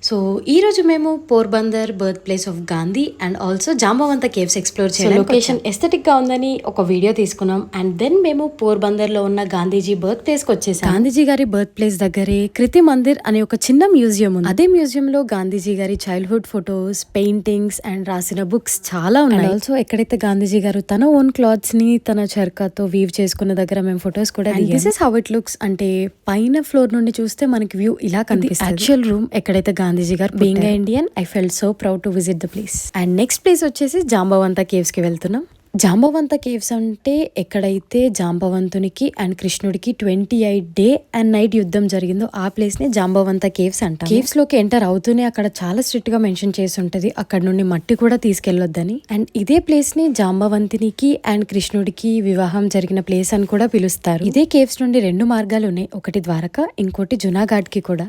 So ఈ రోజు మేము Porbandar birth place of Gandhi and also Jambavanta caves explore చేయాలి. లొకేషన్ ఎస్థెటిక్ గా ఉందని ఒక వీడియో తీసుకున్నాం. అండ్ దెన్ మేము పోర్బందర్ లో ఉన్న గాంధీజీ బర్త్ ప్లేస్ కి వచ్చేసాం. గాంధీజీ గారి బర్త్ ప్లేస్ దగ్గరే కృతి మందిర్ అనే ఒక చిన్న మ్యూజియం ఉంది. అదే మ్యూజియం లో గాంధీజీ గారి చైల్డ్హుడ్ ఫొటోస్, పెయింటింగ్స్ అండ్ రాసిన బుక్స్ చాలా ఉన్నాయి. ఆల్సో ఎక్కడైతే గాంధీజీ గారు తన ఓన్ క్లాత్స్ ని తన చర్కాతో వీవ్ చేసుకున్న దగ్గర మేము ఫొటోస్ కూడా this is how it looks. అంటే పైన ఫ్లోర్ నుండి చూస్తే మనకి వ్యూ ఇలా కనిపిస్తుంది. యాక్చువల్ రూమ్ ఎక్కడైతే గాంధీజీ గారు being Indian I felt so proud to visit the place. And next place వచ్చేసి జాంబవంత కేవ్స్ కి వెళ్తున్నాం. జాంబవంత కేవ్స్ అంటే ఎక్కడైతే జాంబవంతునికి అండ్ కృష్ణుడికి 28 డే అండ్ నైట్ యుద్ధం జరిగిందో ఆ ప్లేస్ ని జాంబవంత కేవ్స్ అంటారు. కేవ్స్ లోకి ఎంటర్ అవుతూనే అక్కడ చాలా స్ట్రిక్ట్ గా మెన్షన్ చేసి ఉంటది అక్కడ నుండి మట్టి కూడా తీసుకెళ్లొద్దని. అండ్ ఇదే ప్లేస్ ని జాంబవంతునికి అండ్ కృష్ణుడికి వివాహం జరిగిన ప్లేస్ అని కూడా పిలుస్తారు. ఇదే కేవ్స్ నుండి 2 మార్గాలు ఉన్నాయి, ఒకటి ద్వారకా, ఇంకోటి జునాగఢ్ కి కూడా.